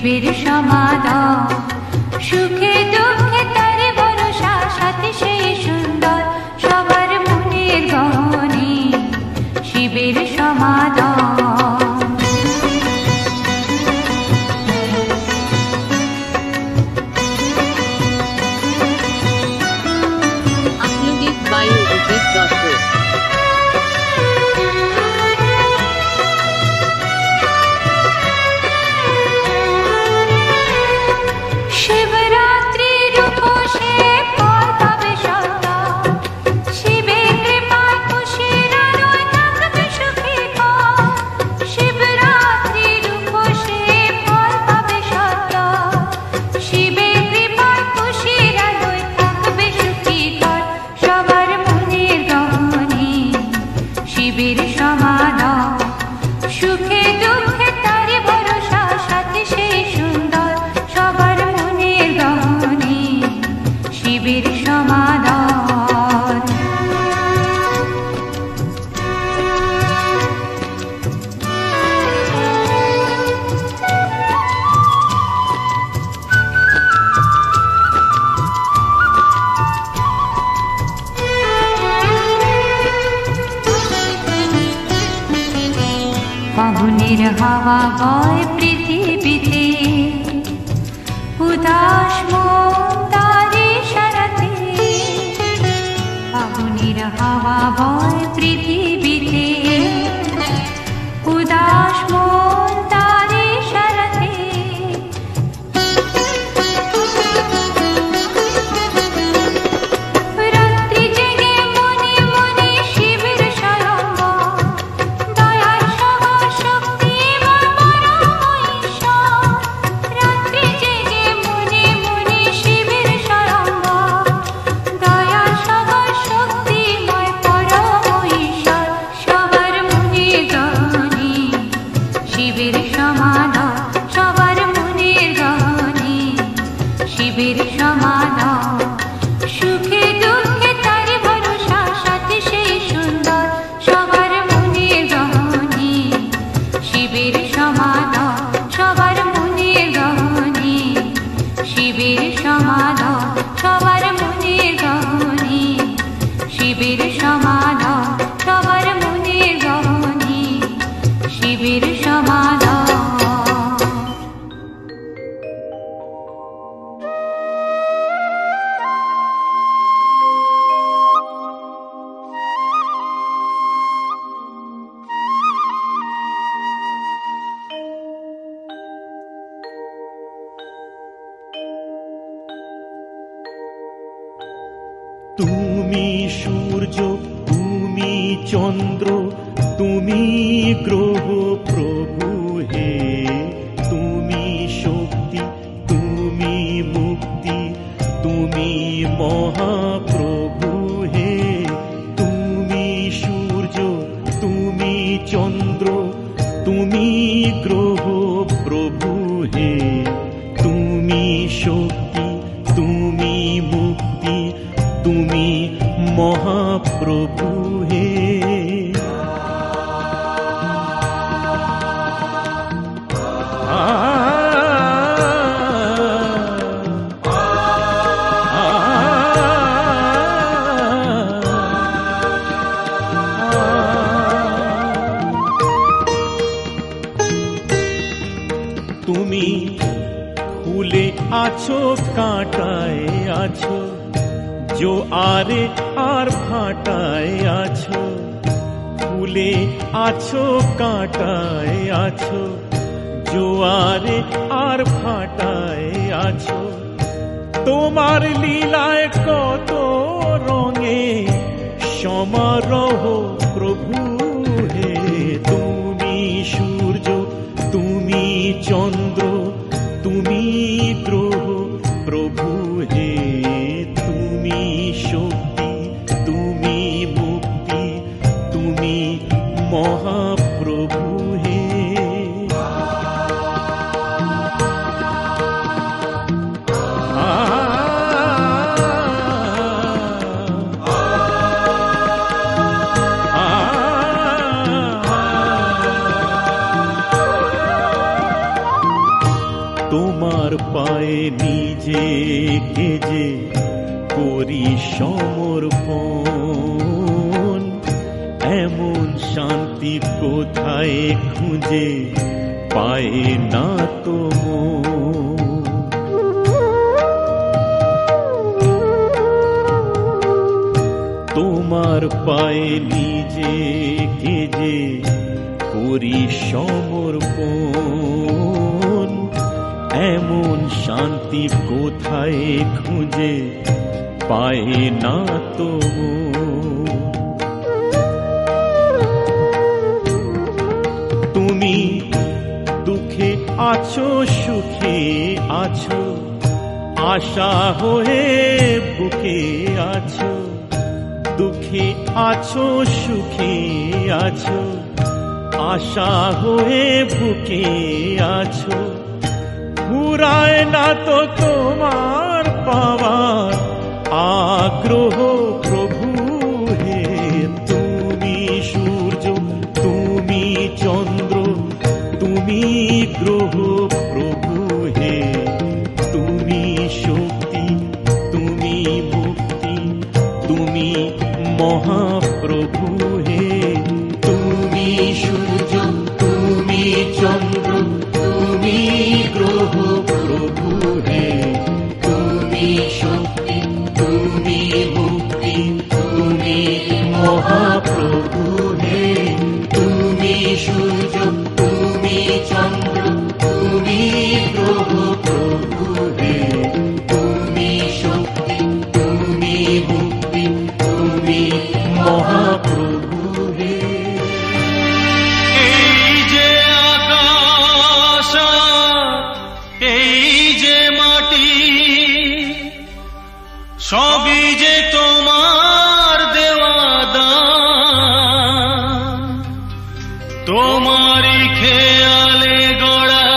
শিবের সমাদর, সুখে দুঃখে তারে ভরসা, সাথে সেই সুন্দর সবার মনের গহনে শিবের সমাদর। Uploaded by Udit.co. শিবরাত্রির উপসে ফল পাবে সদা, শিবের কৃপায় খুশির আলোয় থাকবে সুখী ঘর। শিবরাত্রির উপসে ফল পাবে সদা, শিবের কৃপায় খুশির আলোয় থাকবে সুখী ঘর। সবার মনের গহনে শিবের সমাদর, সুখে দুঃখে তারে ভরসা, সাথে সেই সুন্দর সবার মনের গহনে শিবের সমাদর। ফাগুনের হাওয়া বয় পৃথিবীতে, উদাস মন তারে সারাতে। ফাগুনের হাওয়া বয় পৃথিবীতে, উদাস মন তারে সারাতে। রাত্রি জেগে মনে মনে শিবের স্বয়ম্বর, দয়ার সাগর শক্তিময় পরম ঈশ্বর। রাত্রি জেগে মনে মনে শিবের স্বয়ম্বর, দয়ার সাগর শক্তিময় পরম ঈশ্বর। সবার মনের গহনে শিবের সমাদর, সবার মনের গহনে শিবের সমাদর। সুখে দুঃখে তারে ভরসা, সাথে সেই সুন্দর সবার মনের গহনে শিবের সমাদর। সবার মনের গহনে শিবের সমাদর, সবার মনের গহনে শিবের সমাদর, সবার মনের গহনে শিবের সমাদর। তুমি সূর্য, তুমি চন্দ্র, তুমি গ্রহ প্রভু হে। তুমি শক্তি, তুমি মুক্তি, তুমি মহাপ্রভু হে। তুমি সূর্য, তুমি চন্দ্র, তুমি গ্রহ প্রভু হে। তুমি শক্তি, তুমি মুক্তি, তুমি মহাপ্রভু হে। তুমি ফুলে আছো, কাঁটায় আছো, জোয়ারে আর ভাটায় আছো। ফুলে আছো, কাঁটায় আছো, জোয়ারে আর ভাটায় আছো। তোমার লীলায় কত রঙে সমারোহ প্রভু হে। তুমি সূর্য, তুমি চন্দ্র, তুমি গ্রহ প্রভু হে। তুমি শক্তি, তুমি মুক্তি, তুমি মহাপ্রভু হে। তোমার পায়ে নিজেকে যে করি সমর্পণ, এমন শান্তি কোথায় খুঁজে পায় না তো মন। তোমার পায়ে নিজেকে যে করি সমর্পণ, এমন শান্তি কোথায় খুঁজে পায় না তো মন। তুমি দুঃখে আছো সুখে আছো, আশা হয়ে বুকে আছো। দুঃখে আছো সুখে আছো, আশা হয়ে বুকে আছো। ফুরায় না তো তোমার পাওয়ার আগ্রহ প্রভু হে। তুমি সূর্য, তুমি চন্দ্র, তুমি গ্রহ প্রভু হে। তুমি শক্তি, তুমি মুক্তি, তুমি মহাপ্রভু হে। তুমি সূর্য, তুমি চন্দ্র, তুমি গ্রহ প্রভু হে। তুমি শক্তি, তুমি মুক্তি, তুমি মহাপ্রভু হে। তুমি সূর্য, তুমি চন্দ্র, তুমি গ্রহ প্রভু হে। তুমি শক্তি, তুমি মুক্তি, তুমি মহাপ্রভু হে। এই যে আকাশ, এই যে মাটি, সবই যে তোমার দেওয়া দান। তোমারই খেয়ালে গড়া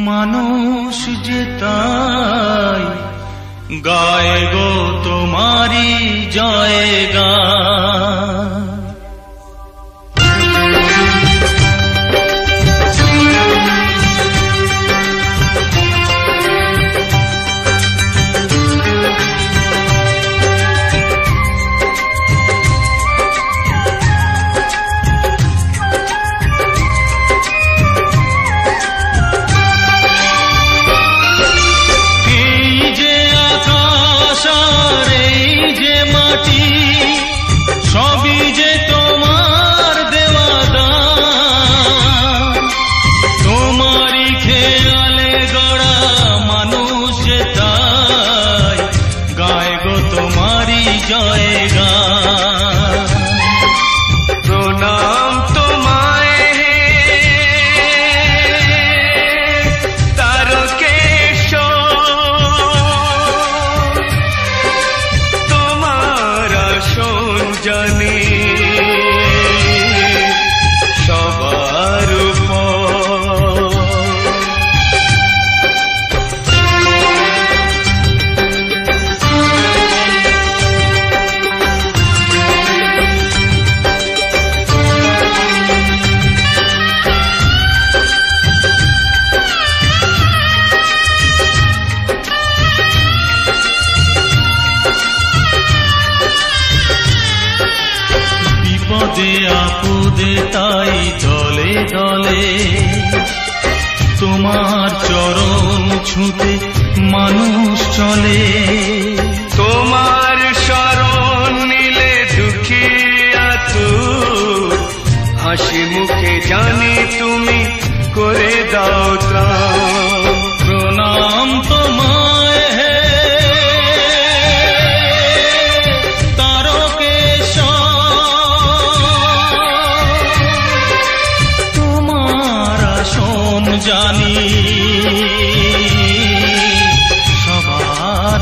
মানুষ যে তাই গায় গো তোমারই জয় গান। সবই যে তোমার দেওয়া দান। তোমারই খেয়ালে গড়া মানুষ তাই গায় গো তোমারই জয় গান। প্রণাম তোমায় জানি সবার বিপদে আপদে তাই দলে দলে তোমার চরণ ছুঁতে মানুষ চলে। তোমার শরণ নিলে দুঃখী আতুর, হাসি মুখে জানি তুমি করে দাও ত্রাণ। প্রণাম তোমায় হে জানি সবার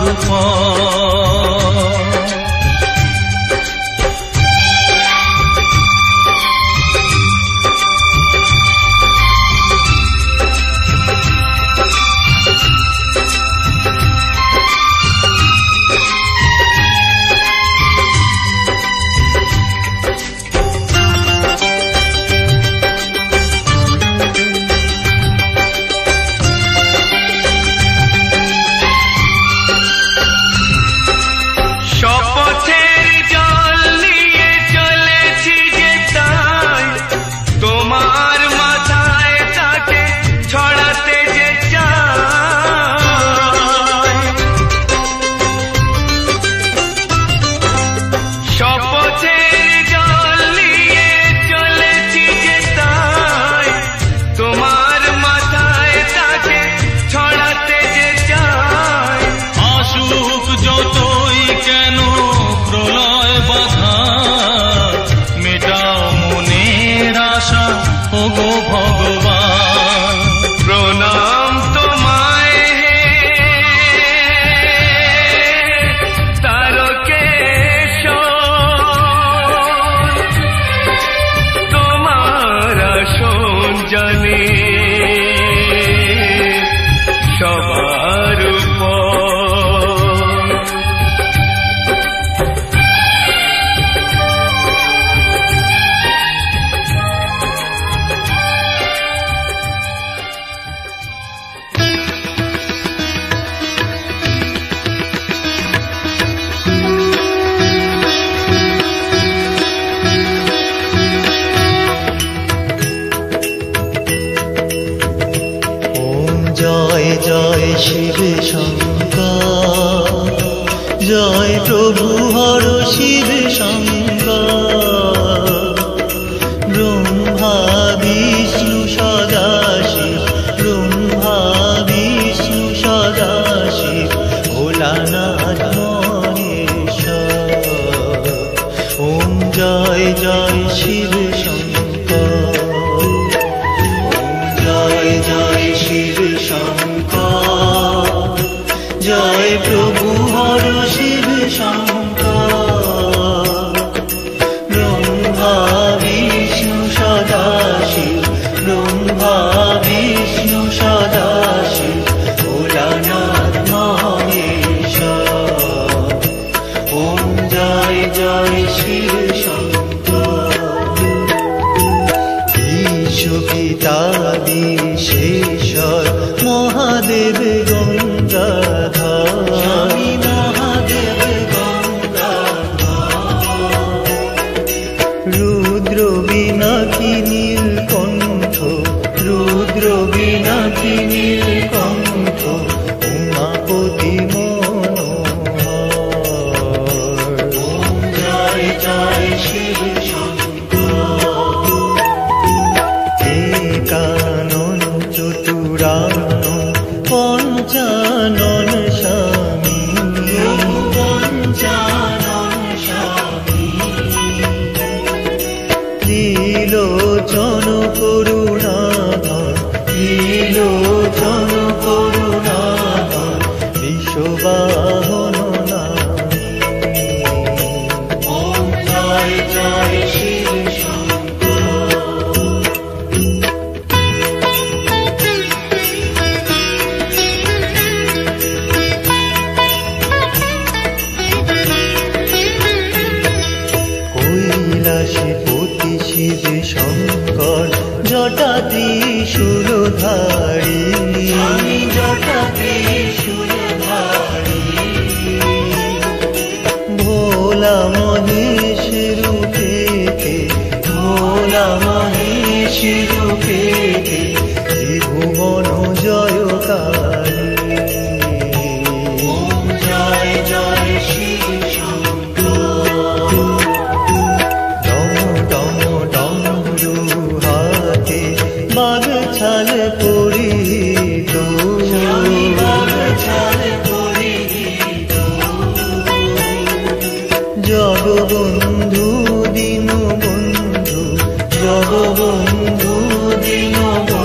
ওগো ভগবান। প্রণাম তোমায় তারকেশ্বর, তোমার আসন জানি সবার উপর। জয় জয় শিব শঙ্কর, জয় প্রভু হর শিব শঙ্কর। ব্রহ্মা বিষ্ণু সদাশিব, ব্রহ্মা বিষ্ণু সদাশিব, ভোলানাথ মহেশ্বর। ওম জয় জয় শিব শঙ্কর, জয় জয় শিব শঙ্কর, জয় প্রভু হর শিব শঙ্কর। ব্রহ্মা বিষ্ণু সদাশিব, ব্রহ্মা বিষ্ণু সদাশিব, ভোলানাথ মহেশ্বর। ওম জয় জয় শিব শঙ্কর। পিতা বিশেশ্বর মহাদেব গঙ্গাধর, স্বামী মহাদেব গঙ্গাধর। রুদ্র বিনাকি নীলকণ্ঠ, রুদ্র বিনাকি নীলকণ্ঠ, উমাপতি মনোহর। ওম জয় জয় শিব শঙ্কর। কানন চতুরানন পঞ্চানন স্বামী, পঞ্চানন স্বামী। ত্রিলোচন করুণাধর, ত্রিলোচন করুণাধর, বিশ্ববাহন নামী। ওম জয় জয় শিব শঙ্কর। কৈলাসপতি শিব শঙ্কর, জটা ত্রিশূলধারী, জটা ত্রিশূলধারী। ভোলা মহেশ রূপেতে, ভোলা মহেশ রূপেতে, ত্রিভুবন জয়কারী। ওম জয় জয় শিব শঙ্কর। বাগছাল পরিহিত, বাগছাল পরিহিত। জগবন্ধু দীনবন্ধু, জগবন্ধু দীনবন্ধু,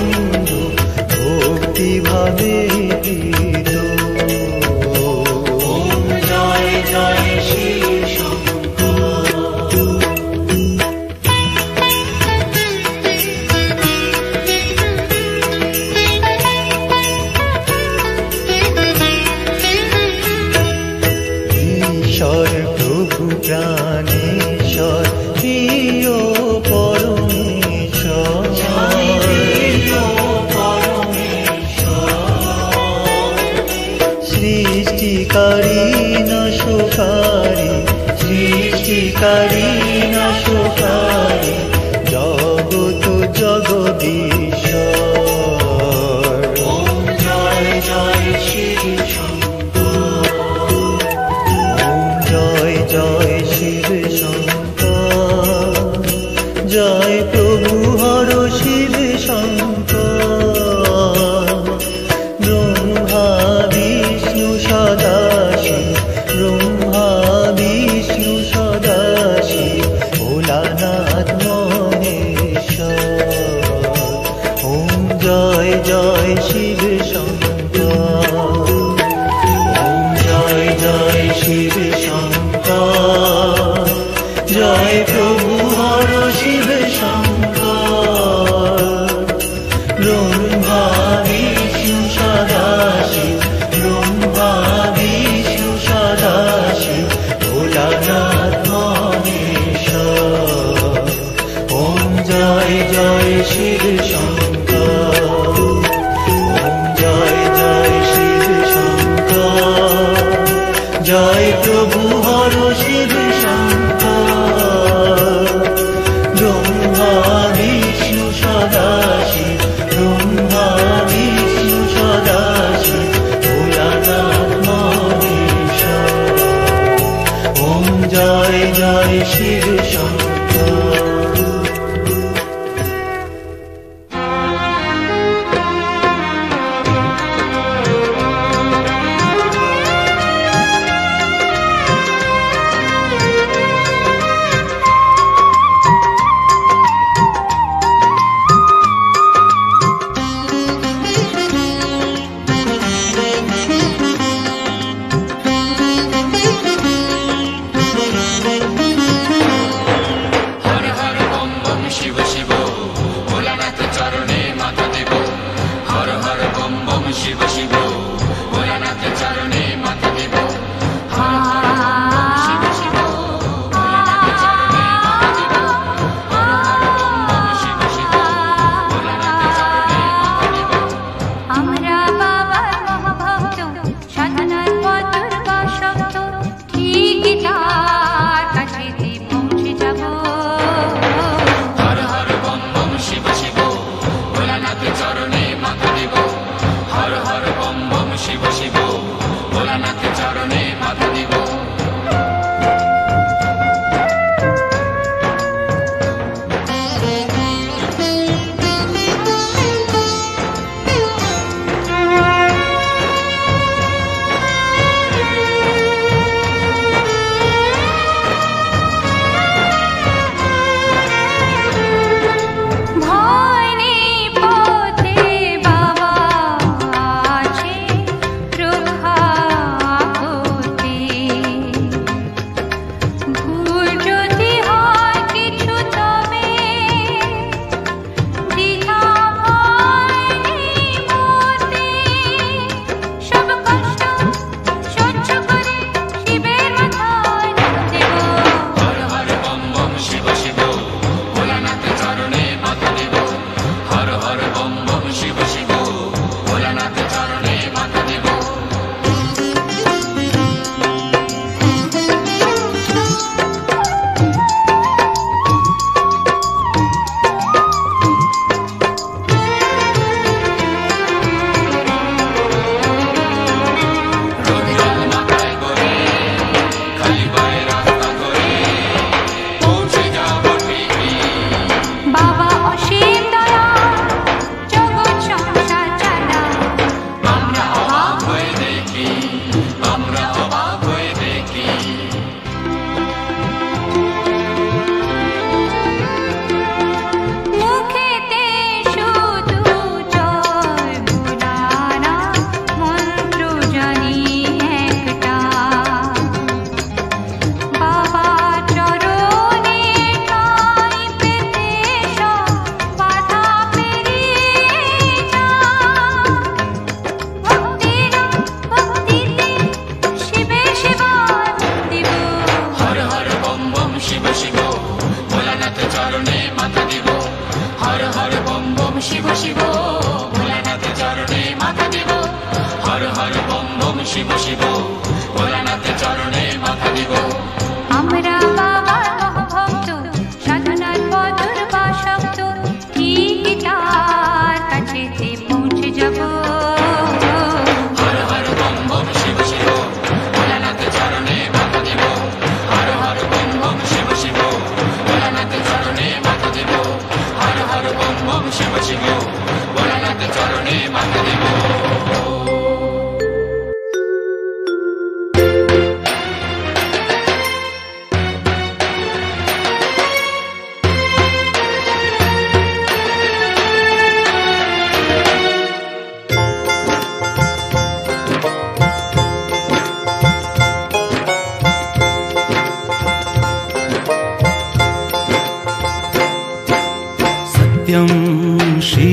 জয় শিব শঙ্কর। ওম জয় জয় শিব শঙ্কর, জয় প্রভু হর শিব শঙ্কর। ব্রহ্মা বিষ্ণু সদাশিব, ব্রহ্মা বিষ্ণু সদাশিব, ভোলানাথ মহেশ্বর। ওম জয় জয় শিব শঙ্কর, ওম জয় জয় শিব শঙ্কর, জয় প্রভু হর শিব শঙ্কর। ব্রহ্মা বিষ্ণু সদাশিব, ব্রহ্মা বিষ্ণু সদাশিব, ভোলানাথ মহেশ্বর। ওম জয় জয় শিব শঙ্কর।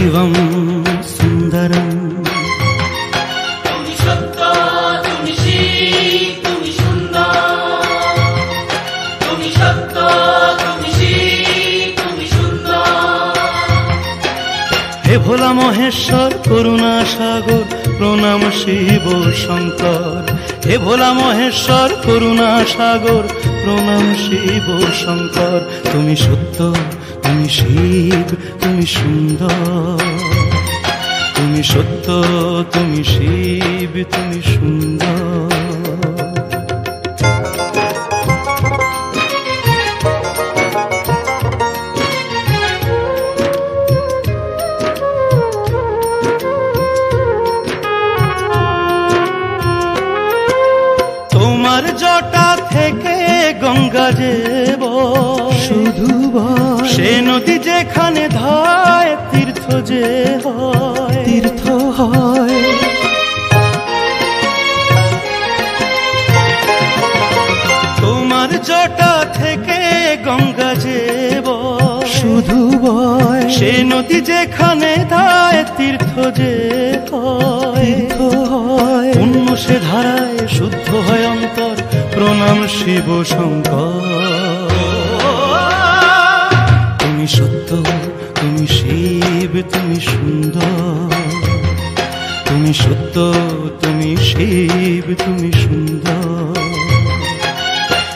शिवं सुन्दरम् তুমি সত্য, তুমি শিব, তুমি সুন্দর। তুমি সত্য, তুমি শিব, তুমি সুন্দর। হে ভোলা মহেশ্বর করুণা সাগর প্রণাম শিব শঙ্কর। হে ভোলা মহেশ্বর করুণা সাগর প্রণাম শিব শঙ্কর। তুমি সত্য, তুমি শিব, তুমি সুন্দর। তুমি সত্য, তুমি শিব, তুমি সুন্দর। তোমার জটা থেকে গঙ্গা যে বয়, শুধু বয়। সে নদী যেখানে ধায় তীর্থ যে হয়, তীর্থ হয়। তোমার জটা থেকে গঙ্গা যে বয়, শুধু বয়। সে নদী যেখানে ধায় তীর্থ যে হয়, তীর্থ হয়। পুণ্য সে ধারায় শুদ্ধ হয় অন্তর প্রণাম শিব শঙ্কর। তুমি সত্য, তুমি শিব, তুমি সুন্দর। তুমি সত্য, তুমি শিব, তুমি সুন্দর।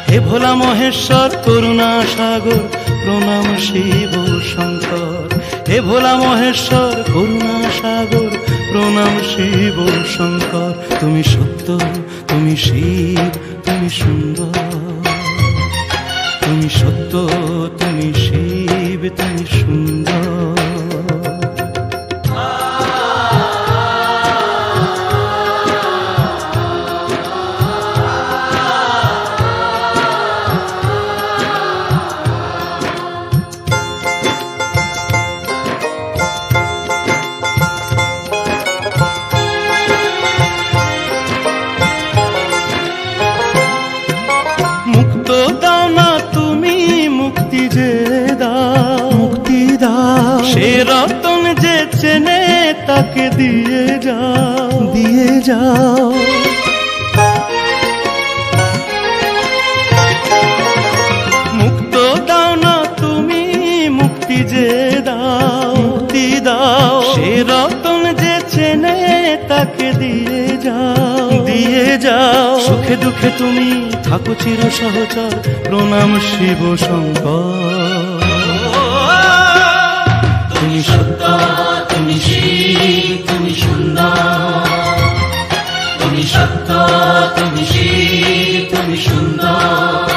হে ভোলা মহেশ্বর করুণা সাগর প্রণাম শিব শঙ্কর। হে ভোলা মহেশ্বর করুণা সাগর প্রণাম শিব শঙ্কর। তুমি সত্য, তুমি শিব, তুমি সুন্দর। তুমি সত্য, তুমি শিব, তুমি সুন্দর। সে রতন যে চেনে তাকে দিয়ে যাও, দিয়ে যাও। মুক্ত দাও না তুমি, মুক্তি যে দাও, মুক্তি দাও। সে রতন যে চেনে তাকে দিয়ে যাও, দিয়ে যাও। সুখে দুঃখে তুমি থাকো চির সহচর প্রণাম শিব শঙ্কর। তুমি সত্য, তুমি শিব, তুমি সুন্দর। তুমি সত্য, তুমি শিব, তুমি সুন্দর।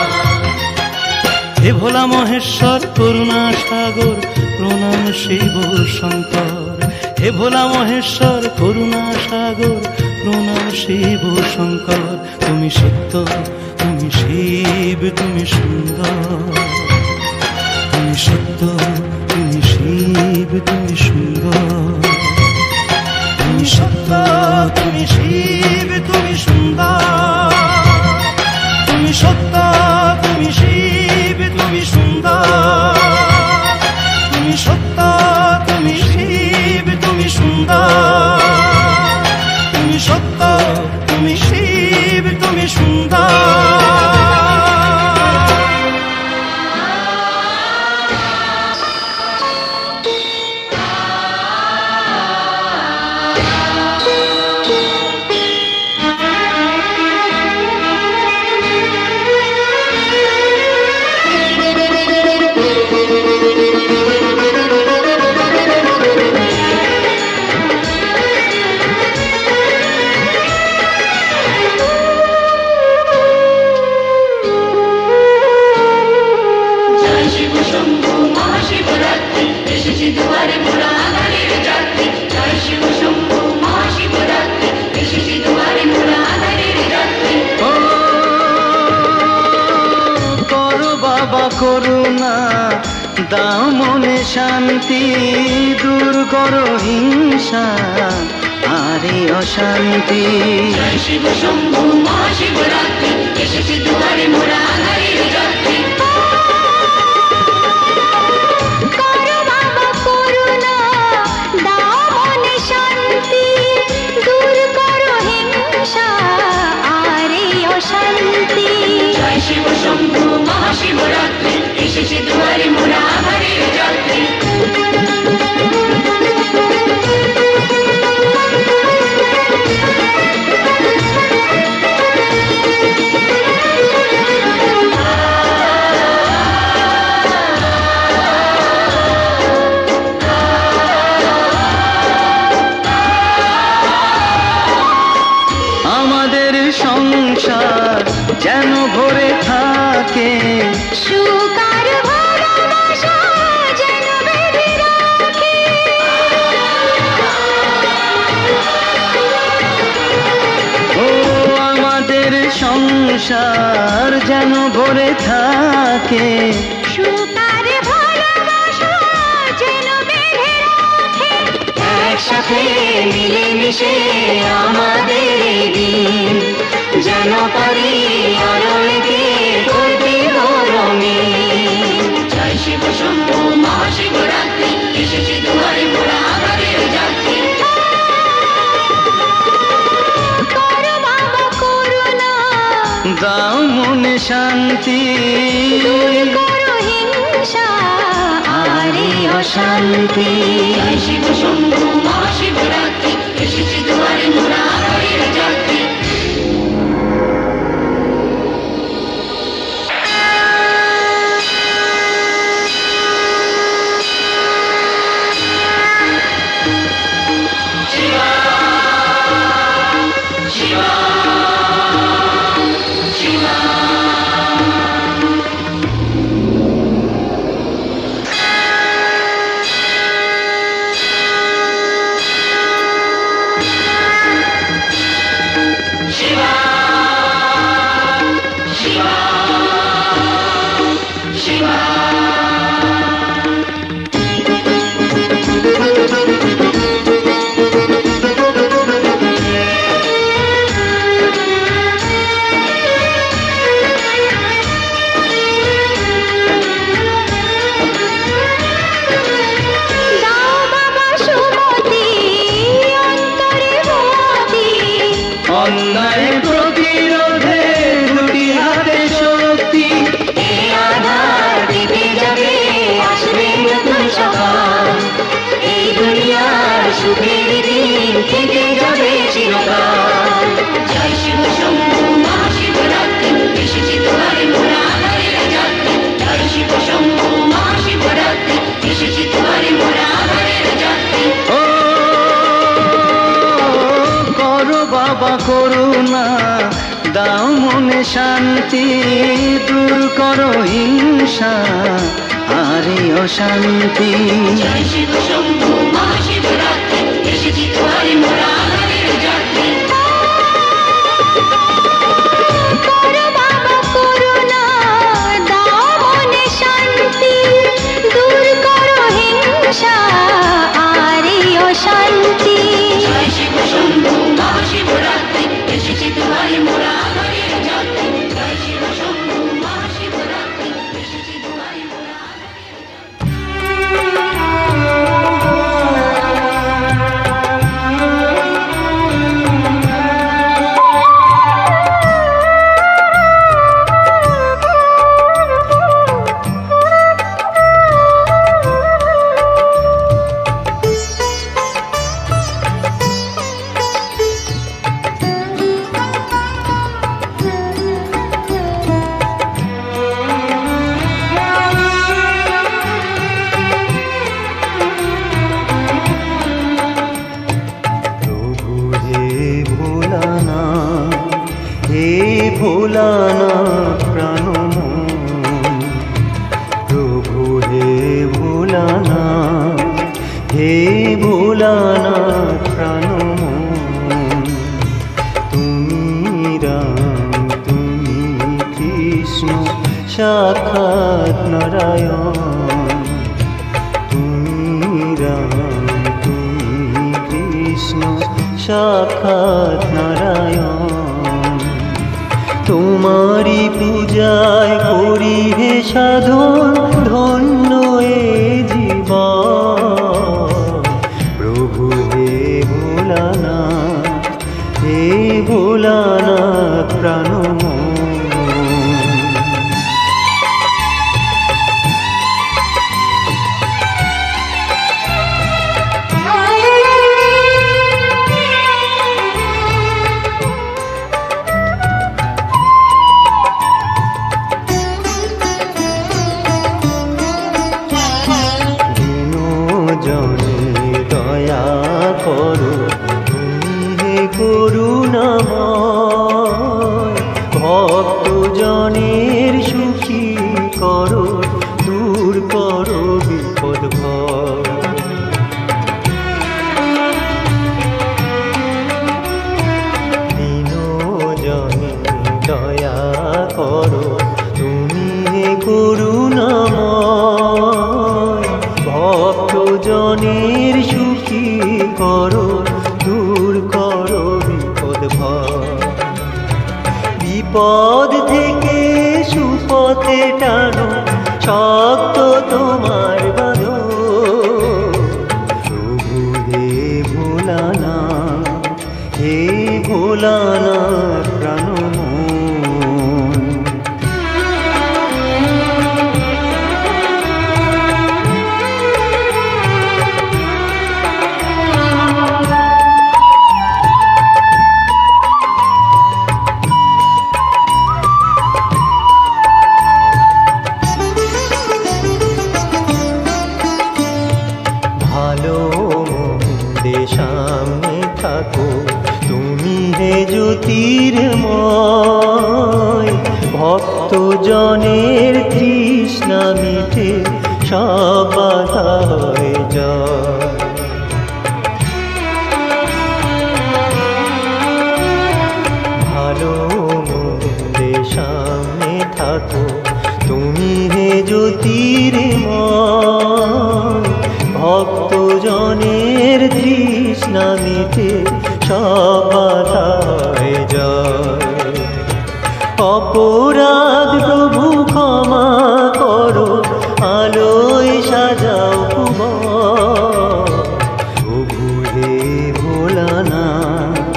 হে ভোলা মহেশ্বর করুণা সাগর প্রণাম শিব শঙ্কর। হে ভোলা মহেশ্বর করুণা সাগর প্রণাম শিব শঙ্কর। তুমি সত্য, তুমি শিব, তুমি সুন্দর। তুমি সত্য, তুমি শিব, তুমি সুন্দর। তুমি সত্য, তুমি শিব, তুমি সুন্দর। তুমি সত্য, তুমি শিব, তুমি সুন্দর। তুমি সত্য, তুমি শিব, তুমি সুন্দর। তুমি সত্য, তুমি শিব, তুমি সুন্দর। করুণা দাও মনে শান্তি, দূর করো হিংসা আরে অশান্তি। জয় শিব শম্ভু মহাশিবরাত্রি, এসেছি দুয়ারে মোরা আধারের যাত্রী। করো বাবা করুণা যেন ভরে থাকে সুকার ভালোবাসা যেন বেঁধে রাখে। ও আমাদের সংসার যেন ভরে থাকে সুকার ভালোবাসা যেন বেঁধে রাখে। একসাথে মিলেমিশে আমাদের এই দিন যেন পারি আরো লেগে করতে রঙিন। জয় শিব শম্ভু মহাশিবরাত্রি, এসেছি দুয়ারে মোরা আধারের যাত্রী। করো বাবা করুণা, দাও মনে শান্তি, দূর করো হিংসা আর এই অশান্তি। জয় শিব শম্ভু মহাশিবরাত্রি, এসেছি দুয়ারে মোরা আধারের যাত্রী। শিবা শিবা শিবা শিবা শিবা শিবা। দাও বাবা সুমতি, অন্তরে মতি, অন্যায় প্রতিরোধে দুটি হাতে শক্তি। এই আধার দিতে যাবে, আসবে নতুন সকাল। এই দুনিয়ার সুখের দিন থেকে যাবে চিরকাল। জয় শিব শম্ভু মহাশিবরাত্রি, এসেছি দুয়ারে মোরা আধারের যাত্রী। জয় শিব শম্ভু মহাশিবরাত্রি, এসেছি দুয়ারে মোরা আধারের যাত্রী। ও করো বাবা করুণা, দাও মনে শান্তি, দূর করো হিংসা আর এই অশান্তি। জয় শিব শম্ভু মহাশিবরাত্রি, এসেছি দুয়ারে মোরা আধারের যাত্রী। করো বাবা করুণা, দাও মনে শান্তি, দূর করো হিংসা আর এই অশান্তি। জয় শিব শম্ভু মহাশিবরাত্রি, এসেছি দুয়ারে মোরা আধারের যাত্রী। জয় শিব শম্ভু মহাশিবরাত্রি, এসেছি দুয়ারে মোরা আধারের যাত্রী। প্রভু হে ভোলানা, হে ভোলানা প্রাণ মন। প্রভু হে ভোলানা, হে ভোলানা প্রাণ মন। তুমি রাম তুমি কৃষ্ণ সাক্ষাৎ নারায়ণ। তুমি রাম তুমি কৃষ্ণ সাক্ষাৎ নারায়ণ। তোমারি পূজায় করি হে সাধন, ধন্য এ জীবন। প্রভু হে ভোলানাথ, হে ভোলানাথ প্রাণ মন। জনে দয়া করো বিপদ ভয়। বিপদ থেকে সুপথে টানো শক্ত তোমার বাঁধন। প্রভু হে ভোলানাথ, হে ভোলানাথ প্রাণমন। সামনে থাকো তুমি হে জ্যোতির্ময়। ভক্ত জনের তৃষ্ণা মিটে সব বাধা হয়ে যায়। ভালো মন্দে সামনে থাকো তুমি হে জ্যোতির্ময়। ভক্ত জনের তৃষ্ণা মিটে সব বাধা হয়ে যায়। অপরাধ প্রভু ক্ষমা করো, আলোয় সাজাও ভুবন। প্রভু হে ভোলানাথ,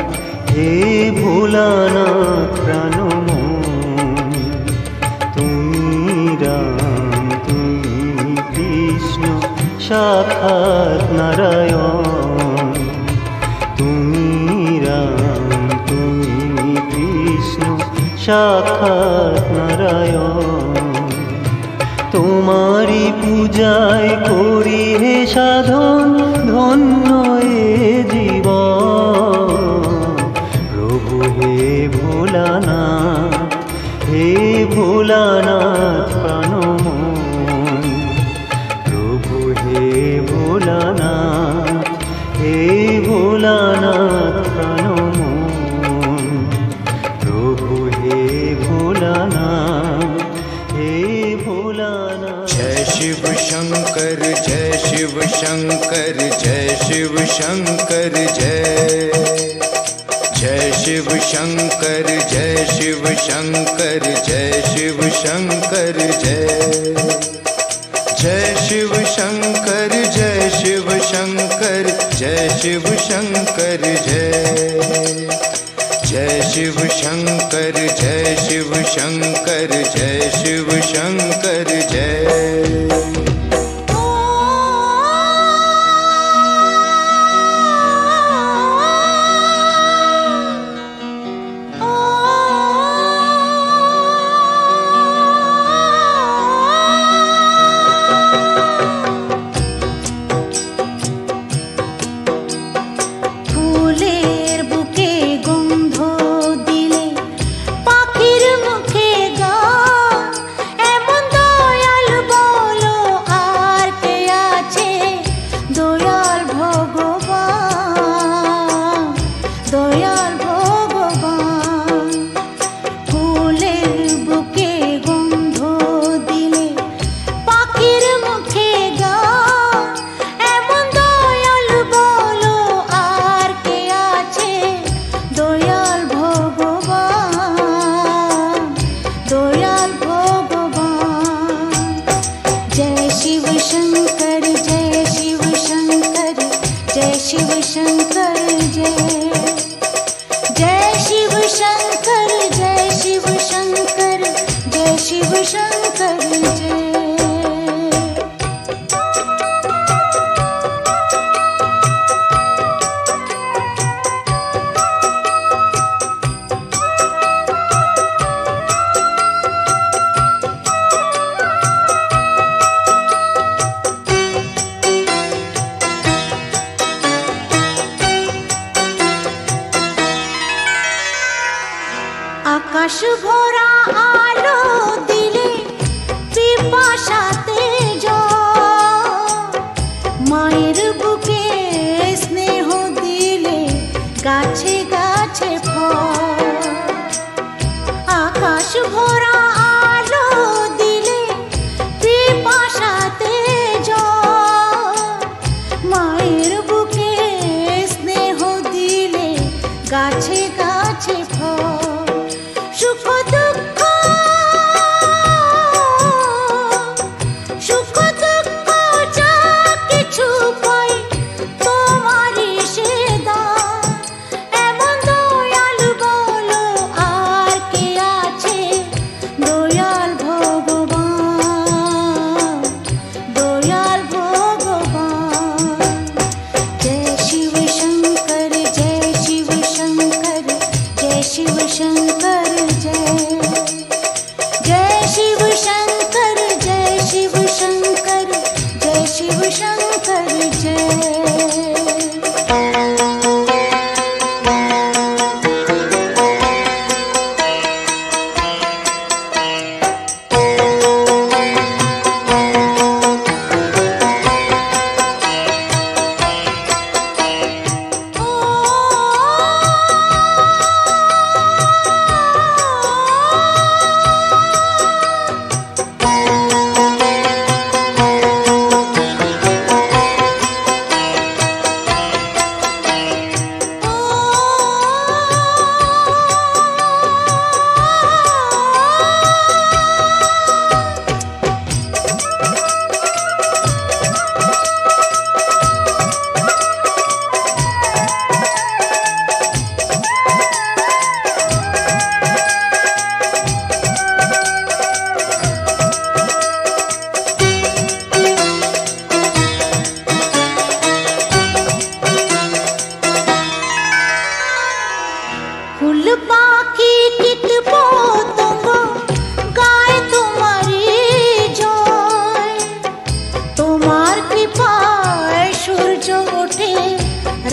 হে ভোলানাথ প্রাণমন। তুমি রাম, তুমি কৃষ্ণ সাক্ষাৎ নারায়ণ। তুমি রাম, তুমি কৃষ্ণ সাক্ষাৎ নারায়ণ। তোমারি পূজায় করি হে সাধন, ধন্য এ জীবন। প্রভু হে ভোলানাথ, হে ভোলানাথ প্রাণমন। প্রভু হে ভোলানাথ, হে ভোলানাথ প্রাণমন। প্রভু হে ভোলানাথ, হে ভোলানাথ। जय शिव शंकर, जय शिव शंकर, जय शिव शंकर जय। जय शिव शंकर, जय शिव शंकर, जय शिव शंकर जय। जय शिव शंकर, जय शिव शंकर, जय शिव शंकर जय। जय शिव शंकर, जय शिव शंकर, जय शिव शंकर जय। আকাশ ভরা আলো দিলে পিপাসাতে জল, মায়ের বুকে স্নেহ দিলে গাছে গাছে ফল। আকাশ ভরা আলো দিলে পিপাসাতে জল, মায়ের বুকে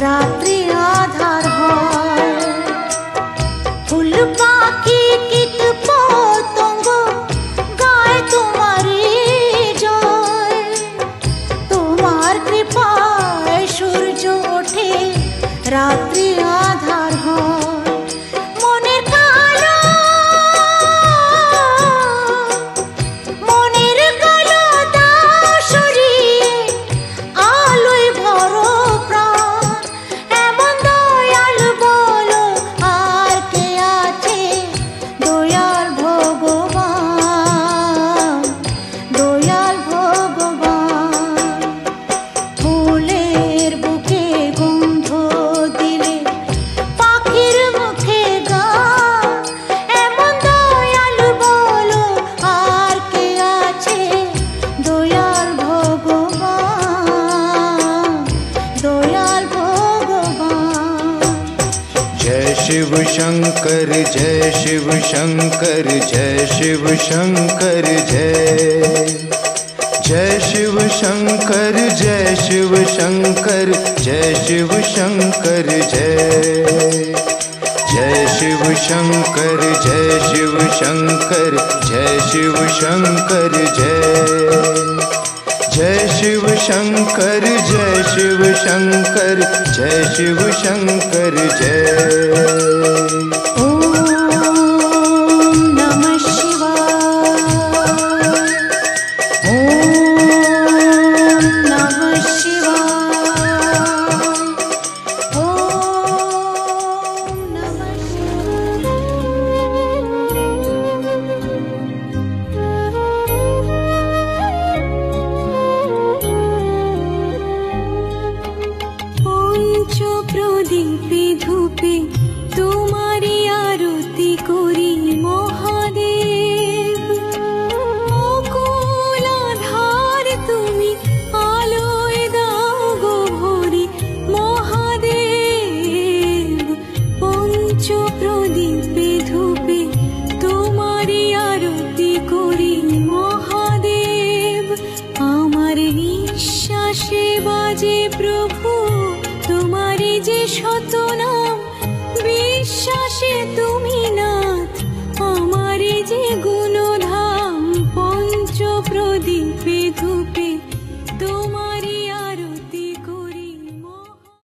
রাত্রি আধার হয়। ফুল পাখি কীট পতঙ্গ গায় তোমারই জয়। তোমার কৃপায় সূর্য ওঠে, রাত্রি আধার হয়। মনের কালো দাও সরিয়ে আলোয় ভরো প্রাণ। এমন দয়াল বলো আর কে আছে, দয়াল ভগবান, দয়াল ভগবান। ফুলের বুকে গন্ধ দিলে, পাখির মুখে গান। এমন দয়াল বলো আর কে আছে, দয়াল ভগবান, দয়াল ভগবান। जय शिव शंकर जय शिव शंकर जय शिव शंकर जय। जय शिव शंकर जय शिव शंकर जय शिव शंकर जय। जय शिव शंकर जय शिव शंकर जय शिव शंकर जय। जय शिव शंकर जय शिव शंकर जय शिव शंकर जय। ओम नमः शिवाय, ओम नमः शिवाय, ओम नमः পঞ্চ প্রদীপে ধূপে তোমারি আরতি করি মহাদেব। অকুল আধার তুমি আলোয় দাও গো ভরি মহাদেব। পঞ্চ প্রদীপে ধূপে তোমারি আরতি করি মহাদেব। আমার নিঃশ্বাসে বাজে প্রভু তোমারি যে শত নাম, বিশ্বাসে তুমি